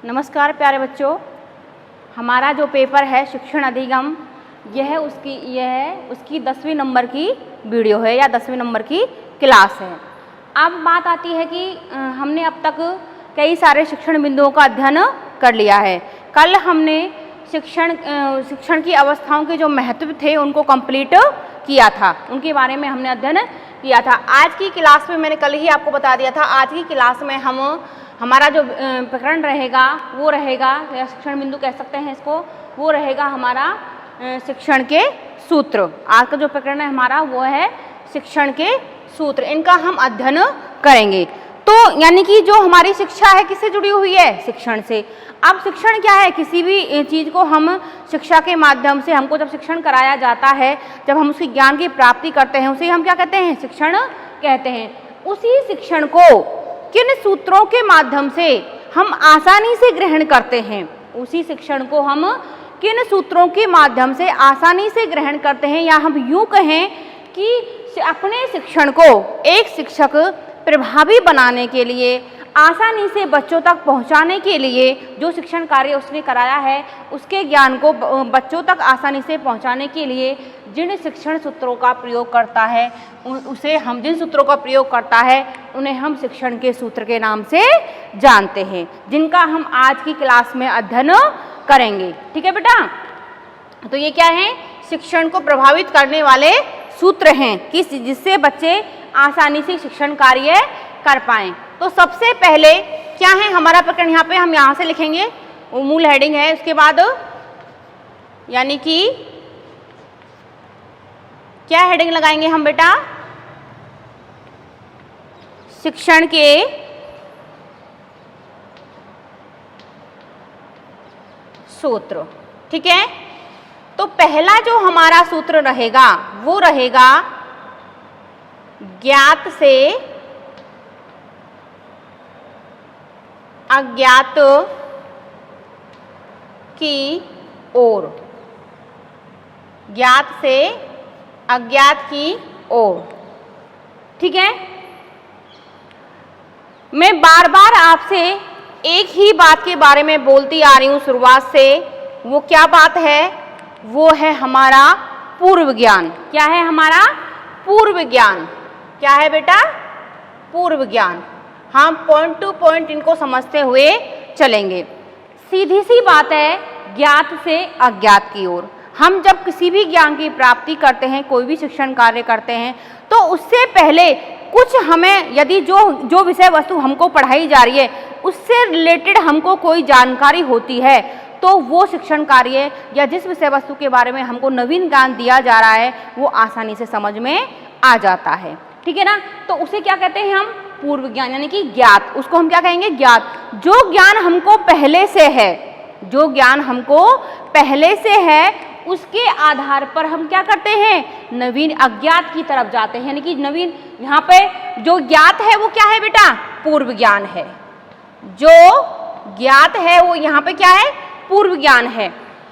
नमस्कार प्यारे बच्चों, हमारा जो पेपर है शिक्षण अधिगम, यह उसकी 10वीं नंबर की वीडियो है या 10वीं नंबर की क्लास है। अब बात आती है कि हमने अब तक कई सारे शिक्षण बिंदुओं का अध्ययन कर लिया है। कल हमने शिक्षण की अवस्थाओं के जो महत्व थे उनको कंप्लीट किया था, उनके बारे में हमने अध्ययन किया था। आज की क्लास में मैंने कल ही आपको बता दिया था, आज की क्लास में हमारा जो प्रकरण रहेगा वो रहेगा, या शिक्षण बिंदु कह सकते हैं इसको, वो रहेगा हमारा शिक्षण के सूत्र। आज का जो प्रकरण है हमारा वो है शिक्षण के सूत्र, इनका हम अध्ययन करेंगे। तो यानी कि जो हमारी शिक्षा है किससे जुड़ी हुई है? शिक्षण से। अब शिक्षण क्या है? किसी भी चीज़ को हम शिक्षा के माध्यम से, हमको जब शिक्षण कराया जाता है, जब हम उसकी ज्ञान की प्राप्ति करते हैं, उसे हम क्या कहते हैं? शिक्षण कहते हैं। उसी शिक्षण को किन सूत्रों के माध्यम से हम आसानी से ग्रहण करते हैं? उसी शिक्षण को हम किन सूत्रों के माध्यम से आसानी से ग्रहण करते हैं, या हम यूँ कहें कि अपने शिक्षण को एक शिक्षक प्रभावी बनाने के लिए, आसानी से बच्चों तक पहुंचाने के लिए जो शिक्षण कार्य उसने कराया है, उसके ज्ञान को बच्चों तक आसानी से पहुंचाने के लिए जिन शिक्षण सूत्रों का प्रयोग करता है, जिन सूत्रों का प्रयोग करता है उन्हें हम शिक्षण के सूत्र के नाम से जानते हैं, जिनका हम आज की क्लास में अध्ययन करेंगे। ठीक है बेटा? तो ये क्या है? शिक्षण को प्रभावित करने वाले सूत्र हैं कि जिससे बच्चे आसानी से शिक्षण कार्य कर पाएं। तो सबसे पहले क्या है हमारा प्रकरण? यहाँ पे हम यहाँ से लिखेंगे, वो मूल हेडिंग है। उसके बाद यानी कि क्या हेडिंग लगाएंगे हम बेटा? शिक्षण के सूत्र। ठीक है? तो पहला जो हमारा सूत्र रहेगा वो रहेगा ज्ञात से अज्ञात की ओर। ज्ञात से अज्ञात की ओर। ठीक है? मैं बार बार आपसे एक ही बात के बारे में बोलती आ रही हूं शुरुआत से। वो क्या बात है? वो है हमारा पूर्व ज्ञान। क्या है हमारा? पूर्व ज्ञान। क्या है बेटा? पूर्व ज्ञान। हम पॉइंट टू पॉइंट इनको समझते हुए चलेंगे। सीधी सी बात है, ज्ञात से अज्ञात की ओर। हम जब किसी भी ज्ञान की प्राप्ति करते हैं, कोई भी शिक्षण कार्य करते हैं, तो उससे पहले कुछ हमें, यदि जो विषय वस्तु हमको पढ़ाई जा रही है उससे रिलेटेड हमको कोई जानकारी होती है, तो वो शिक्षण कार्य या जिस विषय वस्तु के बारे में हमको नवीन ज्ञान दिया जा रहा है वो आसानी से समझ में आ जाता है। ठीक है ना? तो उसे क्या कहते हैं हम? पूर्व ज्ञान, यानी कि ज्ञात। उसको हम क्या कहेंगे? ज्ञात। जो ज्ञान हमको पहले से है, जो ज्ञान हमको पहले से है, उसके आधार पर हम क्या करते हैं? नवीन अज्ञात की तरफ जाते हैं। यानी कि नवीन, यहाँ पे जो ज्ञात है वो क्या है बेटा? पूर्व ज्ञान है। जो ज्ञात है वो यहाँ पे क्या है? पूर्व ज्ञान है।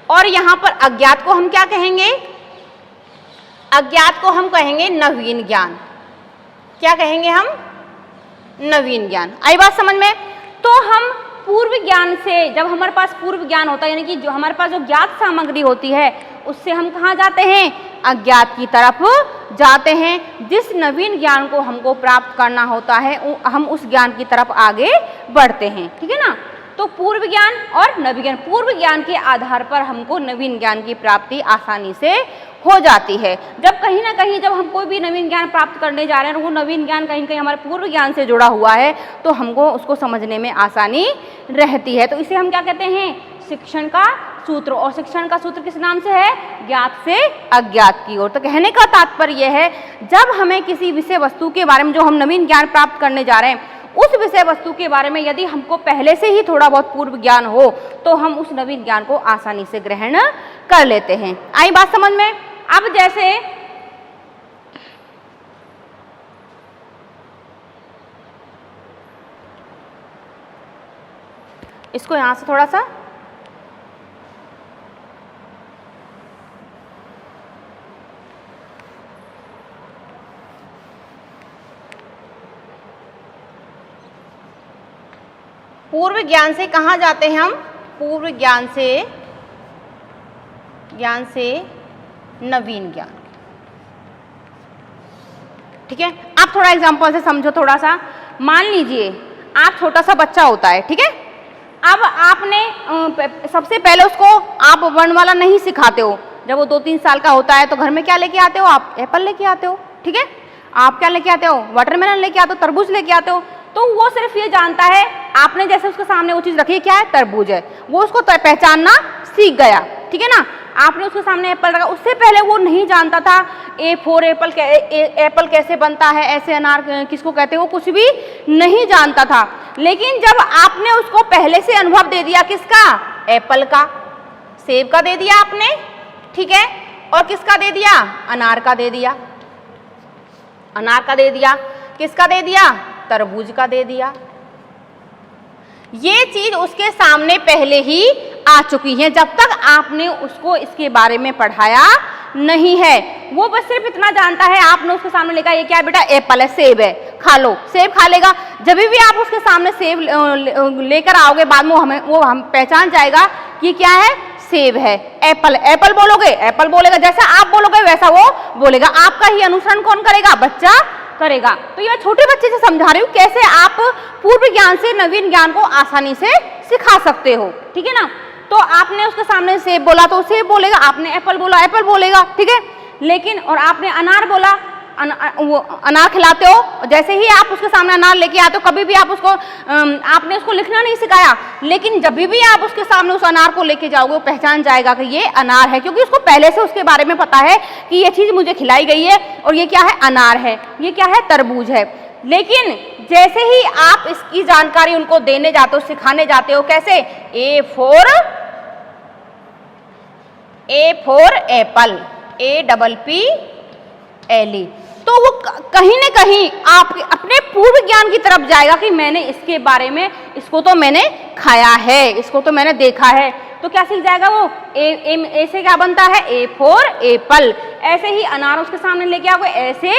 और यहाँ पर अज्ञात को हम क्या कहेंगे? अज्ञात को हम कहेंगे नवीन ज्ञान। क्या कहेंगे हम? नवीन ज्ञान। आई बात समझ में? तो हम पूर्व ज्ञान से, जब हमारे पास पूर्व ज्ञान होता है, यानी कि जो हमारे पास जो ज्ञात सामग्री होती है, उससे हम कहाँ जाते हैं? अज्ञात की तरफ जाते हैं। जिस नवीन ज्ञान को हमको प्राप्त करना होता है हम उस ज्ञान की तरफ आगे बढ़ते हैं। ठीक है ना? तो पूर्व ज्ञान और नवीन ज्ञान, पूर्व ज्ञान के आधार पर हमको नवीन ज्ञान की प्राप्ति आसानी से हो जाती है। जब कहीं ना कहीं जब हम कोई भी नवीन ज्ञान प्राप्त करने जा रहे हैं और वो नवीन ज्ञान कहीं कहीं हमारे पूर्व ज्ञान से जुड़ा हुआ है, तो हमको उसको समझने में आसानी रहती है। तो इसे हम क्या कहते हैं? शिक्षण का सूत्र। और शिक्षण का सूत्र किस नाम से है? ज्ञात से अज्ञात की ओर। तो कहने का तात्पर्य यह है, जब हमें किसी विषय वस्तु के बारे में, जो हम नवीन ज्ञान प्राप्त करने जा रहे हैं, उस विषय वस्तु के बारे में यदि हमको पहले से ही थोड़ा बहुत पूर्व ज्ञान हो, तो हम उस नवीन ज्ञान को आसानी से ग्रहण कर लेते हैं। आई बात समझ में? अब जैसे इसको यहां से थोड़ा सा पूर्व ज्ञान से कहाँ जाते हैं हम? पूर्व ज्ञान से नवीन ज्ञान। ठीक है, आप थोड़ा एग्जांपल से समझो थोड़ा सा। मान लीजिए आप छोटा सा बच्चा होता है, ठीक है, अब आपने सबसे पहले उसको आप वर्णमाला नहीं सिखाते हो। जब वो 2-3 साल का होता है तो घर में क्या लेके आते हो आप? एप्पल लेके आते हो, ठीक है, आप क्या लेके आते हो? वाटरमेलन लेके आते हो, तरबूज लेके आते हो। तो वो सिर्फ ये जानता है, आपने जैसे उसके सामने वो चीज़ रखी है, क्या है? तरबूज है, वो उसको पहचानना सीख गया, ठीक है ना। आपने उसके सामने एप्पल रखा, उससे पहले वो नहीं जानता था ए फॉर एप्पल, एप्पल कैसे बनता है, ऐसे अनार किसको कहते हैं, वो कुछ भी नहीं जानता था। लेकिन जब आपने उसको पहले से अनुभव दे दिया, किसका? एप्पल का, सेब का दे दिया आपने, ठीक है, और किसका दे दिया? अनार का दे दिया, अनार का दे दिया, किसका दे दिया? तरबूज का दे दिया। ये चीज उसके सामने पहले ही आ चुकी है, जब तक आपने उसको इसके बारे में पढ़ाया नहीं है। वो बस सिर्फ इतना जानता है, आपने उसके सामने लिखा ये क्या है बेटा? एप्पल है, सेब है, खा लो, सेब खा लेगा। जब भी आप उसके सामने सेब लेकर आओगे, बाद में वो हम पहचान जाएगा कि क्या है? सेब है। एप्पल, एप्पल बोलोगे, एप्पल बोलेगा, जैसा आप बोलोगे वैसा वो बोलेगा। आपका ही अनुसरण कौन करेगा? बच्चा करेगा। तो ये मैं छोटे बच्चे से समझा रही हूँ कैसे आप पूर्व ज्ञान से नवीन ज्ञान को आसानी से सिखा सकते हो, ठीक है ना। तो आपने उसके सामने सेब बोला तो सेब बोलेगा, आपने एप्पल बोला एप्पल बोलेगा, ठीक है। लेकिन और आपने अनार बोला, वो अनार खिलाते हो, जैसे ही आप उसके सामने अनार लेके आते हो, कभी भी आप उसको आपने उसको लिखना नहीं सिखाया, लेकिन जब भी आप उसके सामने उस अनार को लेके जाओगे, वो पहचान जाएगा कि ये अनार है, क्योंकि उसको पहले से उसके बारे में पता है कि ये चीज़ मुझे खिलाई गई है और ये क्या है? अनार है, ये क्या है? तरबूज है। लेकिन जैसे ही आप इसकी जानकारी उनको देने जाते हो, सिखाने जाते हो, कैसे? ए फॉर एप्पल, APPLE, तो वो कहीं न कहीं आप अपने पूर्व ज्ञान की तरफ जाएगा कि मैंने इसके बारे में, इसको तो मैंने खाया है, इसको तो मैंने देखा है। तो क्या सीख जाएगा वो? ए से क्या बनता है? A for Apple. ऐसे ही अनार उसके सामने लेके आओगे, ऐसे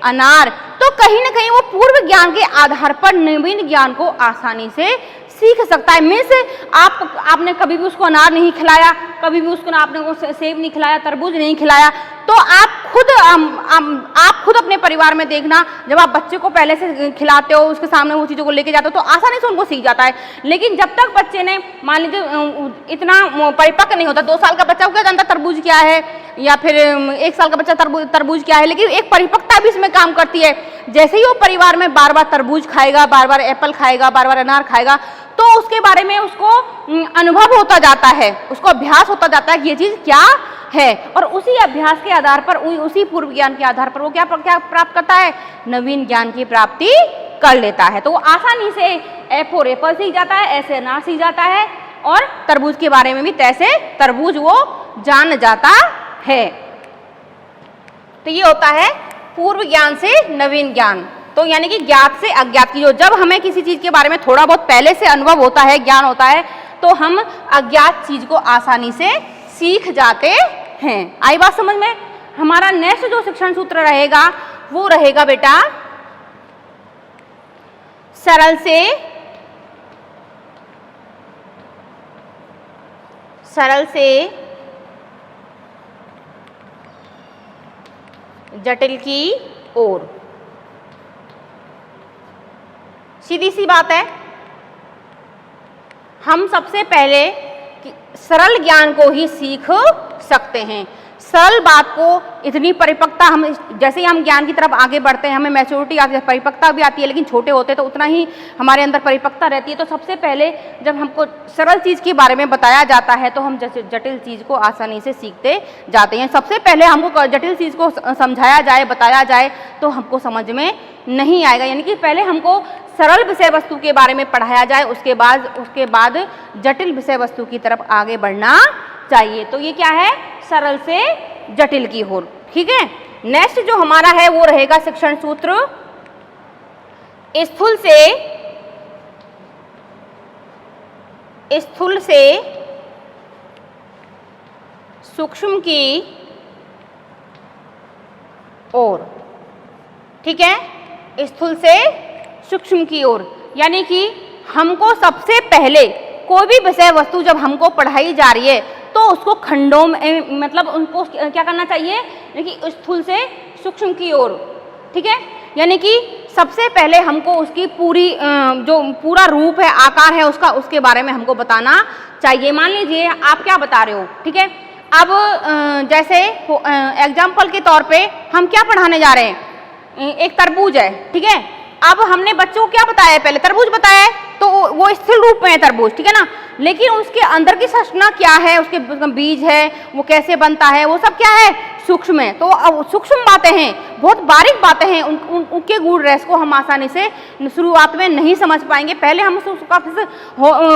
अनार। तो कहीं ना कहीं वो पूर्व ज्ञान के आधार पर नवीन ज्ञान को आसानी से सीख सकता है। मीन्स आपने कभी भी उसको अनार नहीं खिलाया, कभी भी उसको आपने सेब नहीं खिलाया, तरबूज नहीं खिलाया, तो आप खुद अपने परिवार में देखना, जब आप बच्चे को पहले से खिलाते हो, उसके सामने वो चीज़ों को लेके जाते हो, तो आसानी से उनको सीख जाता है। लेकिन जब तक बच्चे ने, मान लीजिए इतना परिपक्व नहीं होता, 2 साल का बच्चा क्या जानता तरबूज क्या है, या फिर 1 साल का बच्चा तरबूज क्या है, लेकिन एक परिपक्वता भी इसमें काम करती है। जैसे ही वो परिवार में बार बार तरबूज खाएगा, बार बार एप्पल खाएगा, बार बार अनार खाएगा, तो उसके बारे में उसको अनुभव होता जाता है, उसको अभ्यास होता जाता है कि ये चीज़ क्या है, और उसी अभ्यास के आधार पर, उसी पूर्व ज्ञान के आधार पर वो क्या प्राप्त करता है? नवीन ज्ञान की प्राप्ति कर लेता है। तो वो आसानी से ए फॉर एप्पल सीख जाता है, ऐसे अनार सीख जाता है, और तरबूज के बारे में भी तैसे तरबूज वो जान जाता है। तो ये होता है पूर्व ज्ञान से नवीन ज्ञान। तो यानी कि ज्ञात से अज्ञात की, जब हमें किसी चीज़ के बारे में थोड़ा बहुत पहले से अनुभव होता है, ज्ञान होता है, तो हम अज्ञात चीज़ को आसानी से सीख जाते हैं। आई बात समझ में? हमारा नेक्स्ट जो शिक्षण सूत्र रहेगा वो रहेगा बेटा, सरल से जटिल की ओर। सीधी सी बात है, हम सबसे पहले सरल ज्ञान को ही सीख सकते हैं। सरल बात को इतनी परिपक्वता, हम जैसे ही हम ज्ञान की तरफ आगे बढ़ते हैं, हमें मैच्योरिटी आती है, परिपक्वता भी आती है, लेकिन छोटे होते तो उतना ही हमारे अंदर परिपक्वता रहती है। तो सबसे पहले जब हमको सरल चीज़ के बारे में बताया जाता है, तो हम जटिल चीज़ को आसानी से सीखते जाते हैं। सबसे पहले हमको जटिल चीज़ को समझाया जाए, बताया जाए, तो हमको समझ में नहीं आएगा। यानी कि पहले हमको सरल विषय वस्तु के बारे में पढ़ाया जाए, उसके बाद जटिल विषय वस्तु की तरफ आगे बढ़ना चाहिए। तो ये क्या है? सरल से जटिल की ओर, ठीक है। नेक्स्ट जो हमारा है वो रहेगा शिक्षण सूत्र, स्थूल से सूक्ष्म की ओर, ठीक है। स्थूल से सूक्ष्म की ओर, यानी कि हमको सबसे पहले कोई भी विषय वस्तु जब हमको पढ़ाई जा रही है तो उसको खंडों में मतलब उनको क्या करना चाहिए, यानी कि स्थूल से सूक्ष्म की ओर, ठीक है। यानी कि सबसे पहले हमको उसकी पूरी जो पूरा रूप है, आकार है उसका, उसके बारे में हमको बताना चाहिए। मान लीजिए आप क्या बता रहे हो, ठीक है। अब जैसे एग्जाम्पल के तौर पे हम क्या पढ़ाने जा रहे हैं, एक तरबूज है, ठीक है। अब हमने बच्चों को क्या बताया, पहले तरबूज बताया है, तो वो स्थिर रूप में है तरबूज, ठीक है ना। लेकिन उसके अंदर की संरचना क्या है, उसके बीज है, वो कैसे बनता है, वो सब क्या है, सूक्ष्म है। तो सूक्ष्म बातें हैं, बहुत बारीक बातें हैं, उनके गूढ़ रहस्य को हम आसानी से शुरुआत में नहीं समझ पाएंगे। पहले हम उसका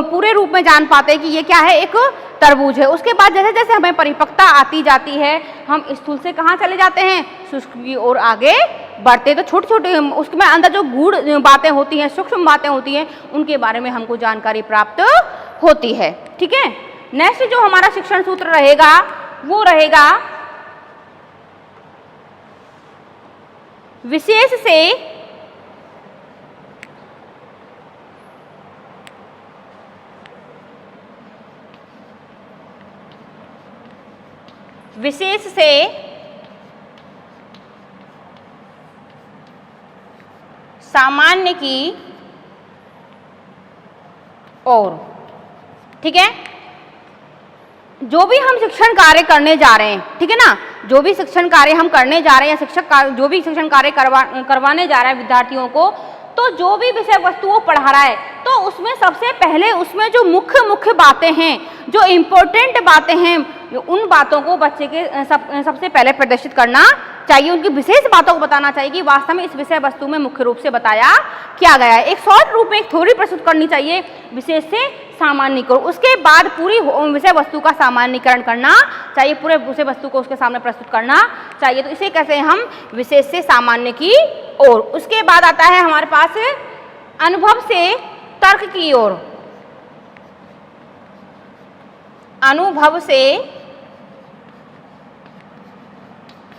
पूरे रूप में जान पाते हैं कि ये क्या है, एक तरबूज है। उसके बाद जैसे जैसे हमें परिपक्वता आती जाती है, हम स्थूल से कहाँ चले जाते हैं, सूक्ष्म की ओर आगे बढ़ते। तो छोटे छोटे उसमें अंदर जो गूढ़ बातें होती हैं, सूक्ष्म बातें होती हैं, उनके बारे में हमको जानकारी प्राप्त होती है, ठीक है। नेक्स्ट जो हमारा शिक्षण सूत्र रहेगा वो रहेगा विशेष से सामान्य की ओर, ठीक है। जो भी हम शिक्षण कार्य करने जा रहे हैं, ठीक है ना, जो भी शिक्षण कार्य हम करने जा रहे हैं या शिक्षक जो भी शिक्षण कार्य करवाने जा रहा है विद्यार्थियों को, तो जो भी विषय वस्तु वो पढ़ा रहा है तो उसमें सबसे पहले उसमें जो मुख्य बातें हैं, जो इम्पोर्टेंट बातें हैं, उन बातों को बच्चे के सबसे पहले प्रदर्शित करना चाहिए। उनकी विशेष बातों को बताना चाहिए कि वास्तव में इस विषय वस्तु में मुख्य रूप से बताया क्या गया है। एक शॉर्ट रूप में एक थ्योरी प्रस्तुत करनी चाहिए, विशेष से सामान्य को। उसके बाद पूरी विषय वस्तु का सामान्यीकरण करना चाहिए, पूरे विषय वस्तु को उसके सामने प्रस्तुत करना चाहिए। तो इसे कहते हैं हम विशेष से सामान्य की ओर। उसके बाद आता है हमारे पास अनुभव से तर्क की ओर। अनुभव से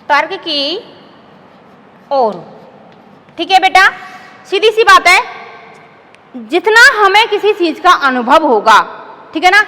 तर्क की ओर, ठीक है बेटा। सीधी सी बात है, जितना हमें किसी चीज का अनुभव होगा, ठीक है ना,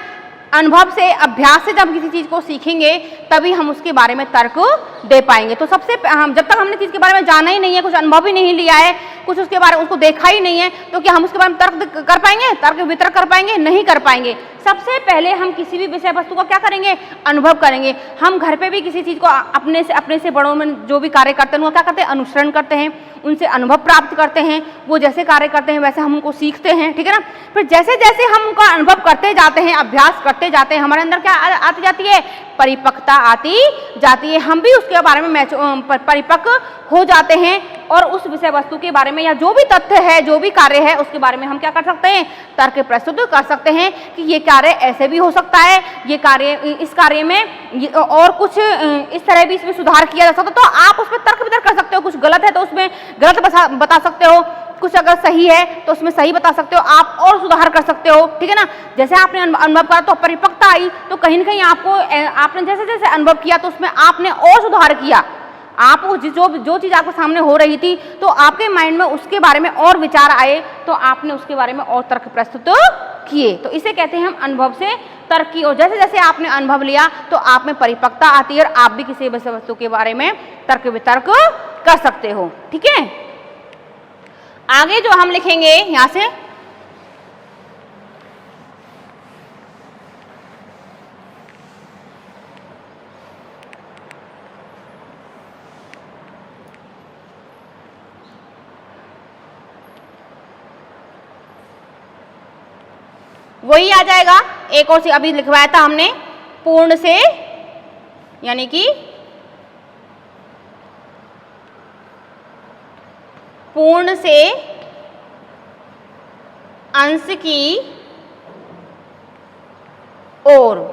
अनुभव से, अभ्यास से जब किसी चीज को सीखेंगे तभी हम उसके बारे में तर्क दे पाएंगे। तो सबसे जब तक हमने चीज के बारे में जाना ही नहीं है, कुछ अनुभव ही नहीं लिया है, कुछ उसके बारे में उसको देखा ही नहीं है, तो क्या हम उसके बारे में तर्क कर पाएंगे, तर्क वितर्क कर पाएंगे? नहीं कर पाएंगे। सबसे पहले हम किसी भी विषय वस्तु का क्या करेंगे, अनुभव करेंगे। हम घर पे भी किसी चीज को अपने से बड़ों में जो भी कार्य करते हैं वो क्या करते हैं, अनुसरण करते हैं, उनसे अनुभव प्राप्त करते हैं। वो जैसे कार्य करते हैं वैसे हम उनको सीखते हैं, ठीक है ना। फिर जैसे जैसे हम उनका अनुभव करते जाते हैं, अभ्यास करते जाते हैं, हमारे अंदर क्या आती जाती है, परिपक्वता आती जाती है। हम भी उसके बारे में परिपक्व हो जाते हैं और उस विषय वस्तु के बारे में या जो भी तथ्य है, जो भी कार्य है, उसके बारे में हम क्या कर सकते हैं, तर्क प्रस्तुत कर सकते हैं कि ये कार्य ऐसे भी हो सकता है, ये कार्य, इस कार्य में और कुछ इस तरह भी इसमें सुधार किया जा सकता है। तो आप उसमें तर्क वितर्क कर सकते हो। कुछ गलत है तो उसमें गलत बता सकते हो, कुछ अगर सही है तो उसमें सही बता सकते हो, आप और सुधार कर सकते हो, ठीक है ना। जैसे आपने अनुभव करा तो परिपक्वता आई, तो कहीं ना कहीं आपने जैसे जैसे अनुभव किया तो उसमें आपने और सुधार किया। आप जो चीज़ आपके सामने हो रही थी तो आपके माइंड में उसके बारे में और विचार आए, तो आपने उसके बारे में और तर्क प्रस्तुत किए। तो इसे कहते हैं हम अनुभव से तर्क की ओर। जैसे जैसे आपने अनुभव लिया तो आप में परिपक्वता आती है और आप भी किसी विषय वस्तु के बारे में तर्क वितर्क कर सकते हो, ठीक है। आगे जो हम लिखेंगे यहां से, वही आ जाएगा। एक और से अभी लिखवाया था हमने, पूर्ण से, यानी कि पूर्ण से अंश की ओर।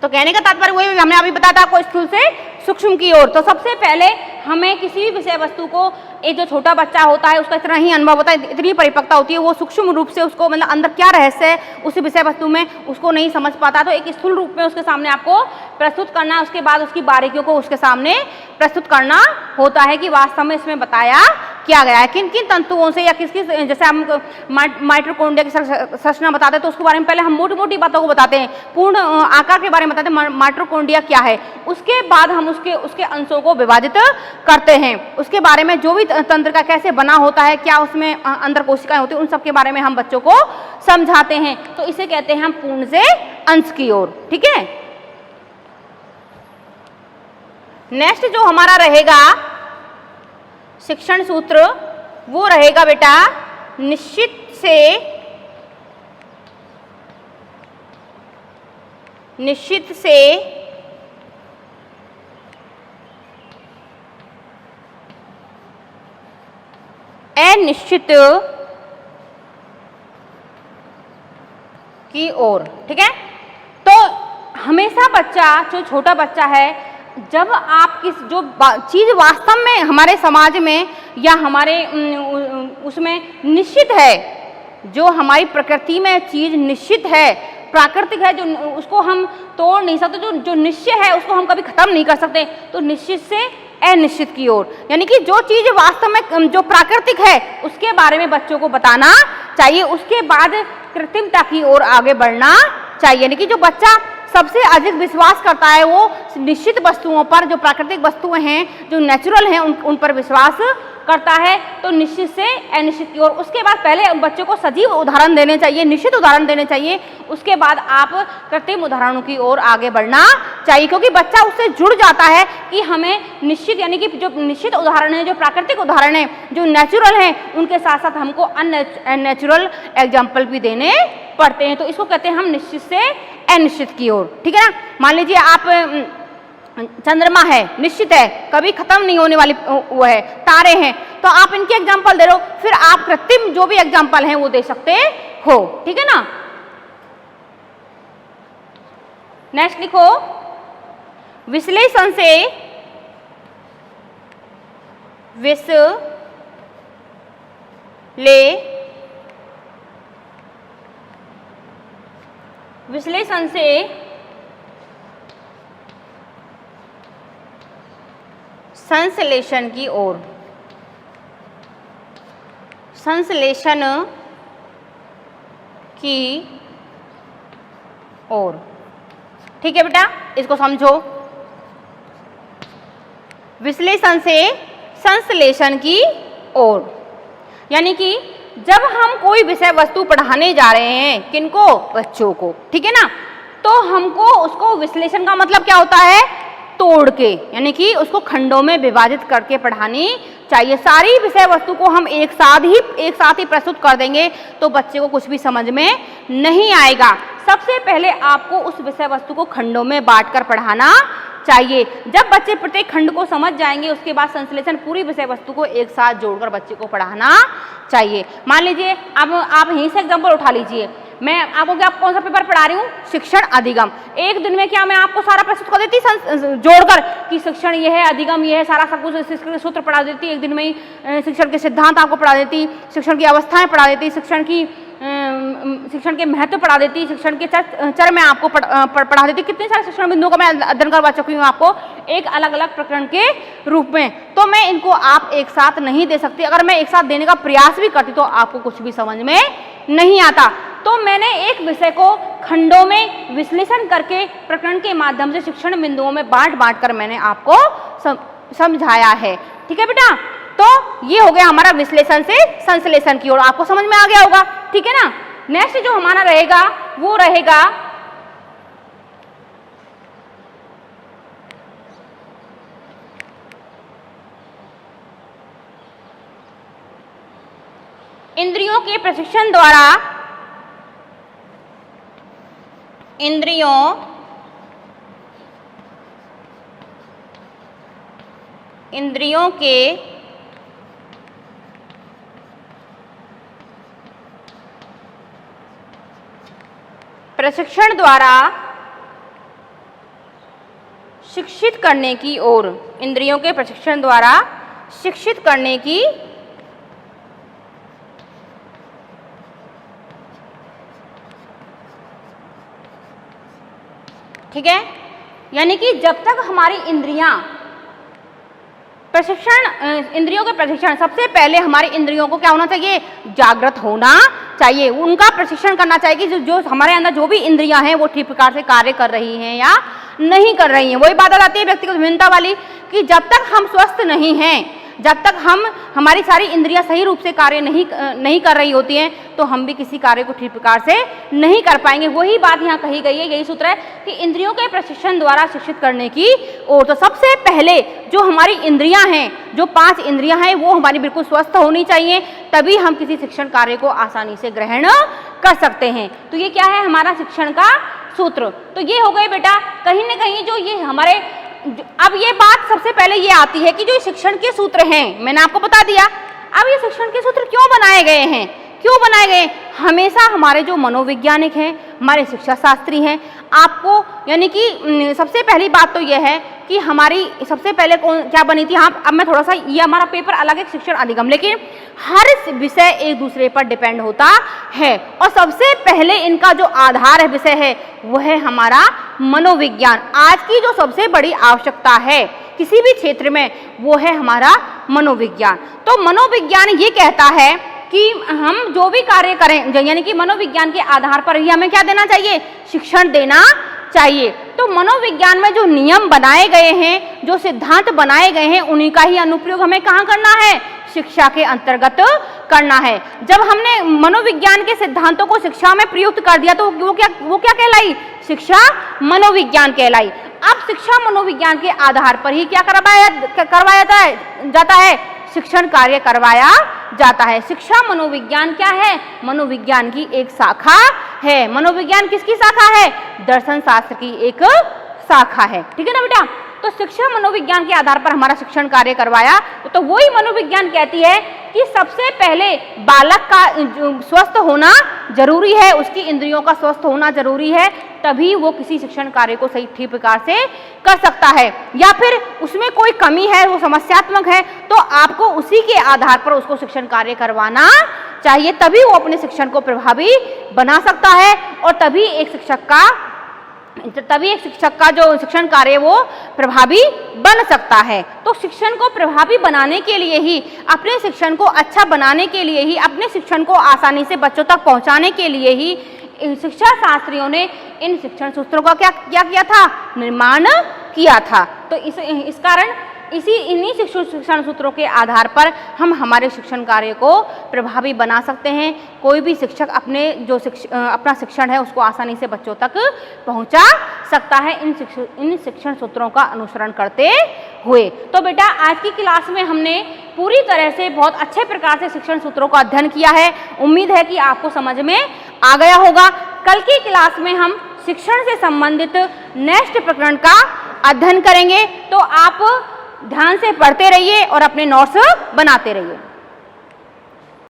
तो कहने का तात्पर्य वही हमने अभी बताया था आपको, स्थूल से सूक्ष्म की ओर। तो सबसे पहले हमें किसी भी विषय वस्तु को, एक जो छोटा बच्चा होता है उसका इतना ही अनुभव होता है, इतनी परिपक्वता होती है, वो सूक्ष्म रूप से उसको मतलब अंदर क्या रहस्य है उस विषय वस्तु में उसको नहीं समझ पाता। तो एक स्थूल रूप में उसके सामने आपको प्रस्तुत करना है, उसके बाद उसकी बारीकियों को उसके सामने प्रस्तुत करना होता है कि वास्तव में इसमें बताया किया गया है। किन किन तंतुओं से या किस किस, जैसे हम माइटोकॉन्ड्रिया की संरचना बताते हैं तो उसके बारे में पहले हम मोटी मोटी बातों को बताते हैं, पूर्ण आकार के बारे में बताते हैं माइटोकॉन्ड्रिया क्या है, उसके बाद हम उसके अंशों को विभाजित करते हैं, उसके बारे में जो भी तंत्र का कैसे बना होता है, क्या उसमें अंदर कोशिकाएं होती हैं, उन सब के बारे में हम बच्चों को समझाते हैं। तो इसे कहते हैं हम पूर्ण से अंश की ओर। ठीक है, नेक्स्ट जो हमारा रहेगा शिक्षण सूत्र वो रहेगा बेटा निश्चित से अनिश्चित की ओर। ठीक है, तो हमेशा बच्चा, जो छोटा बच्चा है, जब आप जो चीज़ वास्तव में हमारे समाज में या हमारे उसमें निश्चित है, जो हमारी प्रकृति में चीज़ निश्चित है, प्राकृतिक है, जो उसको हम तोड़ नहीं सकते, जो निश्चय है उसको हम कभी खत्म नहीं कर सकते, तो निश्चित से अनिश्चित की ओर, यानी कि जो चीज़ वास्तव में जो प्राकृतिक है उसके बारे में बच्चों को बताना चाहिए, उसके बाद कृत्रिमता की ओर आगे बढ़ना चाहिए। यानी कि जो बच्चा सबसे अधिक विश्वास करता है वो निश्चित वस्तुओं पर, जो प्राकृतिक वस्तुएं हैं, जो नेचुरल हैं, उन पर विश्वास करता है, तो निश्चित से अनिश्चित की ओर। उसके बाद पहले बच्चों को सजीव उदाहरण देने चाहिए, निश्चित उदाहरण देने चाहिए, उसके बाद आप कृत्रिम उदाहरणों की ओर आगे बढ़ना चाहिए, क्योंकि बच्चा उससे जुड़ जाता है कि हमें निश्चित, यानी कि जो निश्चित उदाहरण है, जो प्राकृतिक उदाहरण है, जो नेचुरल है, उनके साथ साथ हमको अननेचुरल एग्जाम्पल भी देने पड़ते हैं। तो इसको कहते हैं हम निश्चित से अनिश्चित की ओर। ठीक है ना, मान लीजिए आप चंद्रमा है, निश्चित है, कभी खत्म नहीं होने वाली वो है, तारे हैं, तो आप इनके एग्जाम्पल दे रहे हो, फिर आप कृत्रिम जो भी एग्जाम्पल हैं वो दे सकते हो। ठीक है ना, नेक्स्ट लिखो विश्लेषण से संश्लेषण की ओर, संश्लेषण की ओर। ठीक है बेटा, इसको समझो, विश्लेषण से संश्लेषण की ओर, यानी कि जब हम कोई विषय वस्तु पढ़ाने जा रहे हैं, किनको, बच्चों को, ठीक है ना, तो हमको उसको विश्लेषण का मतलब क्या होता है, तोड़ के, यानी कि उसको खंडों में विभाजित करके पढ़ानी चाहिए। सारी विषय वस्तु को हम एक साथ ही प्रस्तुत कर देंगे तो बच्चे को कुछ भी समझ में नहीं आएगा। सबसे पहले आपको उस विषय वस्तु को खंडों में बांटकर पढ़ाना चाहिए। जब बच्चे प्रत्येक खंड को समझ जाएंगे, उसके बाद संश्लेषण पूरी विषय वस्तु को एक साथ जोड़कर बच्चे को पढ़ाना चाहिए। मान लीजिए अब आप यहीं से एग्जाम्पल उठा लीजिए, मैं आपको क्या कौन सा पेपर पढ़ा रही हूँ, शिक्षण अधिगम। एक दिन में क्या मैं आपको सारा प्रस्तुत कर देती जोड़कर कि शिक्षण ये है, अधिगम ये है, सारा सब कुछ शिक्षण के सूत्र पढ़ा देती, एक दिन में ही शिक्षण के सिद्धांत आपको पढ़ा देती, शिक्षण की अवस्थाएं पढ़ा देती, शिक्षण के महत्व पढ़ा देती, शिक्षण के चर में आपको पढ़ा देती। कितने सारे शिक्षण बिंदुओं का मैं अध्ययन करवा चुकी हूँ आपको एक अलग अलग प्रकरण के रूप में, तो मैं इनको आप एक साथ नहीं दे सकती। अगर मैं एक साथ देने का प्रयास भी करती तो आपको कुछ भी समझ में नहीं आता। तो मैंने एक विषय को खंडों में विश्लेषण करके प्रकरण के माध्यम से शिक्षण बिंदुओं में बांट कर मैंने आपको समझाया है। ठीक है बेटा, तो ये हो गया हमारा विश्लेषण से संश्लेषण की ओर, आपको समझ में आ गया होगा। ठीक है ना, नेक्स्ट जो हमारा रहेगा वो रहेगा इंद्रियों के प्रशिक्षण द्वारा इंद्रियों के प्रशिक्षण द्वारा शिक्षित करने की ओर, इंद्रियों के प्रशिक्षण द्वारा शिक्षित करने की ठीक है, यानी कि जब तक हमारी इंद्रियां प्रशिक्षण, इंद्रियों के प्रशिक्षण, सबसे पहले हमारी इंद्रियों को क्या होना चाहिए, जागृत होना चाहिए। उनका प्रशिक्षण करना चाहिए कि जो हमारे अंदर जो भी इंद्रियां हैं वो ठीक प्रकार से कार्य कर रही हैं या नहीं कर रही हैं। वही बात आ जाती है व्यक्तिगत भिन्नता वाली कि जब तक हम स्वस्थ नहीं हैं, जब तक हमारी सारी इंद्रियां सही रूप से कार्य नहीं कर रही होती हैं, तो हम भी किसी कार्य को ठीक प्रकार से नहीं कर पाएंगे। वही बात यहाँ कही गई है, यही सूत्र है कि इंद्रियों के प्रशिक्षण द्वारा शिक्षित करने की ओर। तो सबसे पहले जो हमारी इंद्रियां हैं, जो 5 इंद्रियां हैं, वो हमारी बिल्कुल स्वस्थ होनी चाहिए, तभी हम किसी शिक्षण कार्य को आसानी से ग्रहण कर सकते हैं। तो ये क्या है हमारा शिक्षण का सूत्र। तो ये हो गए बेटा कहीं ना कहीं जो ये हमारे, अब ये बात सबसे पहले ये आती है कि जो शिक्षण के सूत्र हैं, मैंने आपको बता दिया, अब ये शिक्षण के सूत्र क्यों बनाए गए हैं, क्यों बनाए गए? हमेशा हमारे जो मनोवैज्ञानिक हैं, हमारे शिक्षा शास्त्री हैं, आपको यानी कि सबसे पहली बात तो यह है कि हमारी सबसे पहले क्या बनी थी, हाँ अब मैं थोड़ा सा, ये हमारा पेपर अलग है शिक्षण अधिगम, लेकिन हर विषय एक दूसरे पर डिपेंड होता है और सबसे पहले इनका जो आधार है विषय है वो है हमारा मनोविज्ञान। आज की जो सबसे बड़ी आवश्यकता है किसी भी क्षेत्र में वो है हमारा मनोविज्ञान। तो मनोविज्ञान ये कहता है कि हम जो भी कार्य करें, यानी कि मनोविज्ञान के आधार पर ही हमें क्या देना चाहिए, शिक्षण देना चाहिए। तो मनोविज्ञान में जो नियम बनाए गए हैं, जो सिद्धांत बनाए गए हैं, उन्हीं का ही अनुप्रयोग हमें कहाँ करना है, शिक्षा के अंतर्गत करना है। जब हमने मनोविज्ञान के सिद्धांतों को शिक्षा में प्रयुक्त कर दिया तो वो क्या कहलाई, शिक्षा मनोविज्ञान कहलाई। अब शिक्षा मनोविज्ञान के आधार पर ही क्या करवाया जाता है, शिक्षण कार्य करवाया जाता है। शिक्षा मनोविज्ञान क्या है, मनोविज्ञान की एक शाखा है। मनोविज्ञान किसकी शाखा है, दर्शन शास्त्र की एक शाखा है, ठीक है ना बेटा। तो शिक्षा मनोविज्ञान के आधार पर हमारा शिक्षण कार्य करवाया, तो वही मनोविज्ञान कहती है कि सबसे पहले बालक का स्वस्थ होना जरूरी है, उसकी इंद्रियों का स्वस्थ होना जरूरी है, तभी वो किसी शिक्षण कार्य को सही ठीक प्रकार से कर सकता है। या फिर उसमें कोई कमी है, वो समस्यात्मक है, तो आपको उसी के आधार पर उसको शिक्षण कार्य करवाना चाहिए, तभी वो अपने शिक्षण को प्रभावी बना सकता है और तभी एक शिक्षक का जो शिक्षण कार्य वो प्रभावी बन सकता है। तो शिक्षण को प्रभावी बनाने के लिए ही, अपने शिक्षण को अच्छा बनाने के लिए ही, अपने शिक्षण को आसानी से बच्चों तक पहुंचाने के लिए ही शिक्षा शास्त्रियों ने इन शिक्षण सूत्रों का क्या किया था, निर्माण किया था। तो इस कारण इन्हीं शिक्षण सूत्रों के आधार पर हम हमारे शिक्षण कार्य को प्रभावी बना सकते हैं। कोई भी शिक्षक अपना शिक्षण है उसको आसानी से बच्चों तक पहुंचा सकता है इन शिक्षण सूत्रों का अनुसरण करते हुए। तो बेटा आज की क्लास में हमने पूरी तरह से बहुत अच्छे प्रकार से शिक्षण सूत्रों का अध्ययन किया है। उम्मीद है कि आपको समझ में आ गया होगा। कल की क्लास में हम शिक्षण से संबंधित नेक्स्ट प्रकरण का अध्ययन करेंगे। तो आप ध्यान से पढ़ते रहिए और अपने नोट्स बनाते रहिए।